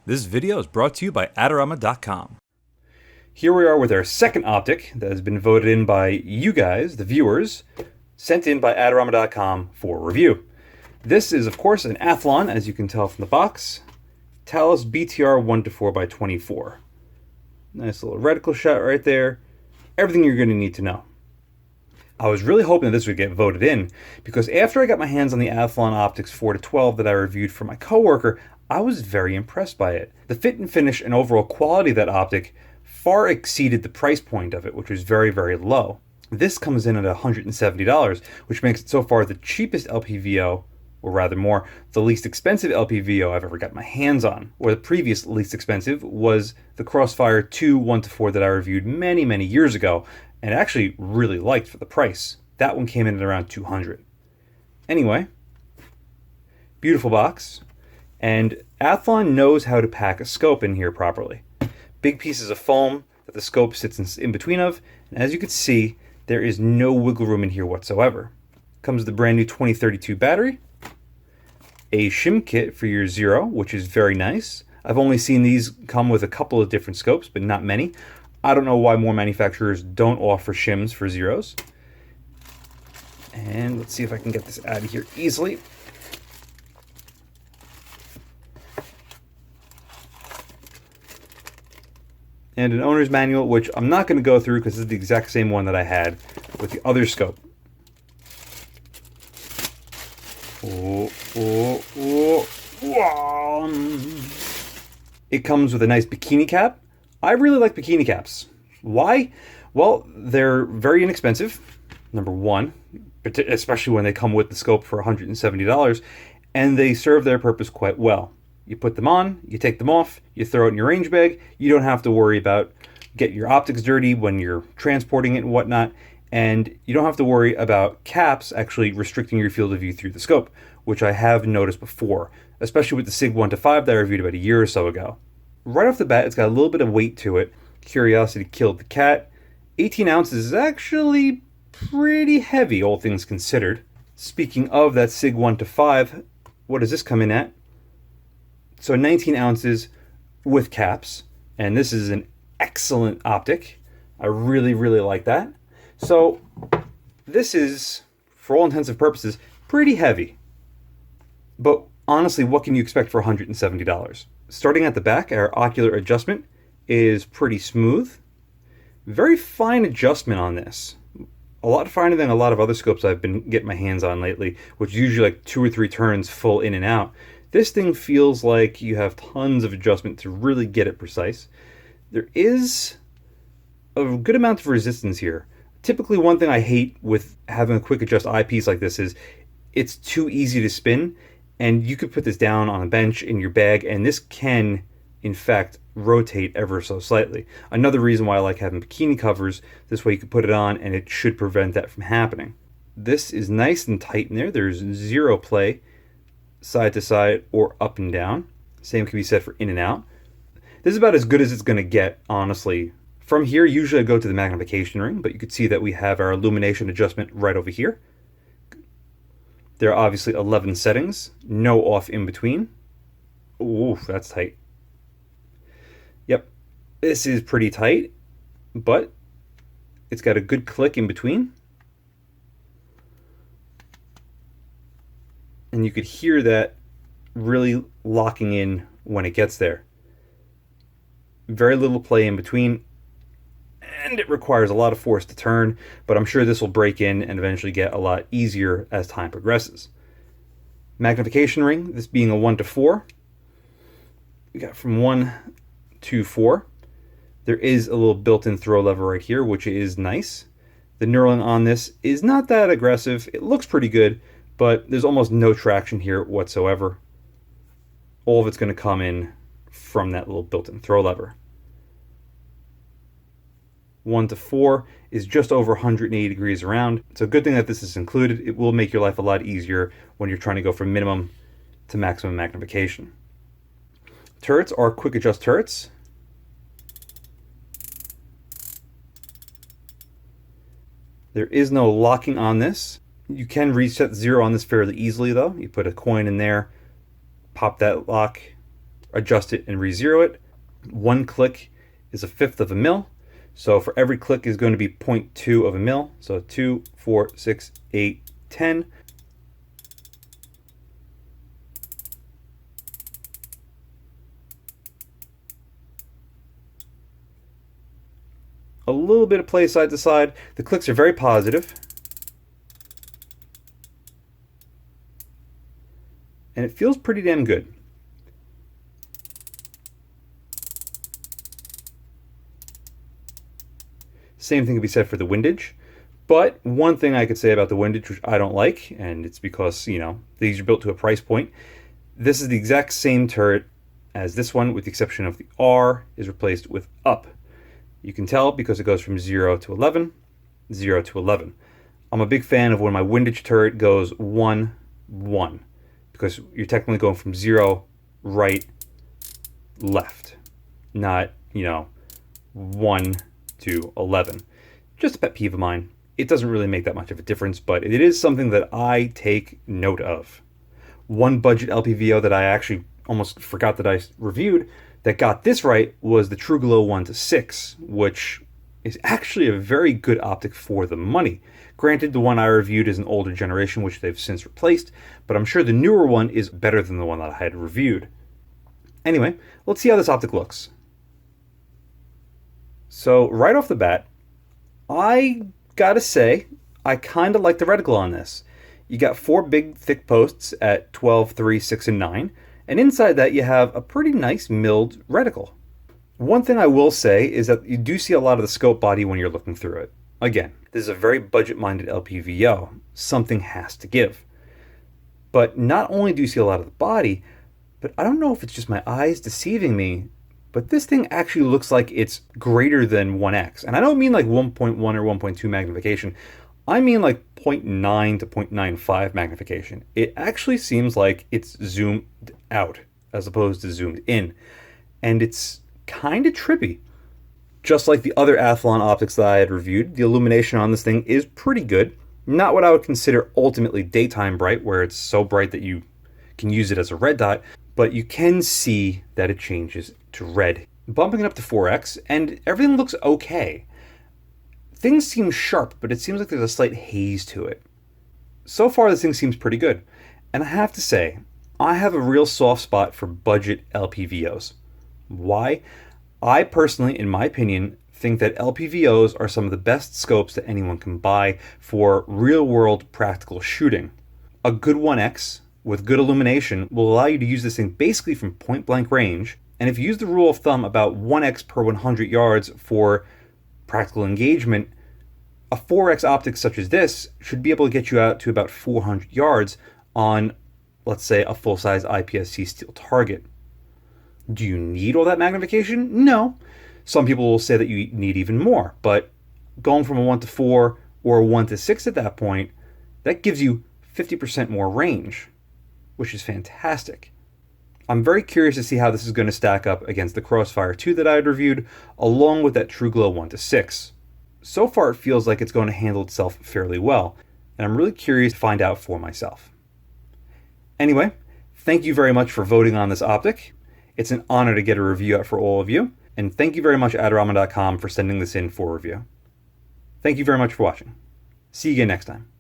This video is brought to you by Adorama.com. Here we are with our second optic that has been voted in by you guys, the viewers, sent in by Adorama.com for review. This is, of course, an Athlon, as you can tell from the box. Talos BTR 1:4x24. Nice little reticle shot right there. Everything you're going to need to know. I was really hoping that this would get voted in, because after I got my hands on the Athlon Optics 4-12 that I reviewed for my coworker, I was very impressed by it. The fit and finish and overall quality of that optic far exceeded the price point of it, which was very, very low. This comes in at $170, which makes it so far the cheapest LPVO, or rather more, the least expensive LPVO I've ever got my hands on. Or the previous least expensive was the Crossfire 2 1:4 that I reviewed many, many years ago, and actually really liked for the price. That one came in at around $200. Anyway, beautiful box. And Athlon knows how to pack a scope in here properly. Big pieces of foam that the scope sits in between of, and as you can see, there is no wiggle room in here whatsoever. Comes with the brand new 2032 battery, a shim kit for your Zero, which is very nice. I've only seen these come with a couple of different scopes, but not many. I don't know why more manufacturers don't offer shims for Zeros. And let's see if I can get this out of here easily. And an owner's manual, which I'm not going to go through because this is the exact same one that I had with the other scope. It comes with a nice bikini cap. I really like bikini caps. Why? Well, they're very inexpensive, number one, especially when they come with the scope for $170, and they serve their purpose quite well. You put them on, you take them off, you throw it in your range bag. You don't have to worry about getting your optics dirty when you're transporting it and whatnot. And you don't have to worry about caps actually restricting your field of view through the scope, which I have noticed before, especially with the SIG 1:5 that I reviewed about a year or so ago. Right off the bat, it's got a little bit of weight to it. Curiosity killed the cat. 18 ounces is actually pretty heavy, all things considered. Speaking of that SIG 1:5, what does this come in at? So 19 ounces with caps, and this is an excellent optic. I really, really like that. So this is, for all intents and purposes, pretty heavy. But honestly, what can you expect for $170? Starting at the back, our ocular adjustment is pretty smooth. Very fine adjustment on this. A lot finer than a lot of other scopes I've been getting my hands on lately, which is usually like 2 or 3 turns full in and out. This thing feels like you have tons of adjustment to really get it precise. There is a good amount of resistance here. Typically, one thing I hate with having a quick adjust eyepiece like this is it's too easy to spin, and you could put this down on a bench in your bag, and this can, in fact, rotate ever so slightly. Another reason why I like having bikini covers, this way you can put it on and it should prevent that from happening. This is nice and tight in there. There's zero play side to side or up and down. Same can be said for in and out. This is about as good as it's going to get, honestly. From here, usually I go to the magnification ring, but you can see that we have our illumination adjustment right over here. There are obviously 11 settings, no off in between. Ooh, that's tight. Yep, this is pretty tight, but it's got a good click in between. And you could hear that really locking in when it gets there. Very little play in between, and it requires a lot of force to turn, but I'm sure this will break in and eventually get a lot easier as time progresses. Magnification ring, this being a 1:4. We got from 1 to 4. There is a little built-in throw lever right here, which is nice. The knurling on this is not that aggressive. It looks pretty good, but there's almost no traction here whatsoever. All of it's going to come in from that little built-in throw lever. 1 to 4 is just over 180 degrees around. It's a good thing that this is included. It will make your life a lot easier when you're trying to go from minimum to maximum magnification. Turrets are quick adjust turrets. There is no locking on this. You can reset 0 on this fairly easily though. You put a coin in there, pop that lock, adjust it and re-zero it. 1 click is 1/5 of a mil. So for every click is going to be 0.2 of a mil. So 2, 4, 6, 8, 10. A little bit of play side to side. The clicks are very positive. And it feels pretty damn good. Same thing can be said for the windage. But one thing I could say about the windage, which I don't like, and it's because, these are built to a price point. This is the exact same turret as this one, with the exception of the R is replaced with up. You can tell because it goes from 0 to 11, 0 to 11. I'm a big fan of when my windage turret goes 1, 1, because you're technically going from 0, right, left, not, 1 to 11. Just a pet peeve of mine. It doesn't really make that much of a difference, but it is something that I take note of. One budget LPVO that I actually almost forgot that I reviewed that got this right was the True Glow 1:6, which is actually a very good optic for the money. Granted, the one I reviewed is an older generation, which they've since replaced, but I'm sure the newer one is better than the one that I had reviewed. Anyway, let's see how this optic looks. So right off the bat, I gotta say, I kind of like the reticle on this. You got 4 big thick posts at 12, 3, 6, and 9, and inside that you have a pretty nice milled reticle. One thing I will say is that you do see a lot of the scope body when you're looking through it. Again, this is a very budget-minded LPVO. Something has to give. But not only do you see a lot of the body, but I don't know if it's just my eyes deceiving me, but this thing actually looks like it's greater than 1x. And I don't mean like 1.1 or 1.2 magnification. I mean like 0.9 to 0.95 magnification. It actually seems like it's zoomed out as opposed to zoomed in. And it's kind of trippy. Just like the other Athlon optics that I had reviewed, the illumination on this thing is pretty good. Not what I would consider ultimately daytime bright, where it's so bright that you can use it as a red dot, but you can see that it changes to red. Bumping it up to 4x, and everything looks okay. Things seem sharp, but it seems like there's a slight haze to it. So far, this thing seems pretty good. And I have to say, I have a real soft spot for budget LPVOs. Why? I personally, in my opinion, think that LPVOs are some of the best scopes that anyone can buy for real-world practical shooting. A good 1x with good illumination will allow you to use this thing basically from point-blank range, and if you use the rule of thumb about 1x per 100 yards for practical engagement, a 4x optic such as this should be able to get you out to about 400 yards on, let's say, a full-size IPSC steel target. Do you need all that magnification? No. Some people will say that you need even more, but going from a 1 to 4 or a 1 to 6 at that point, that gives you 50% more range, which is fantastic. I'm very curious to see how this is going to stack up against the Crossfire 2 that I had reviewed, along with that True Glow 1 to 6. So far, it feels like it's going to handle itself fairly well, and I'm really curious to find out for myself. Anyway, thank you very much for voting on this optic. It's an honor to get a review out for all of you, and thank you very much Adorama.com for sending this in for review. Thank you very much for watching. See you again next time.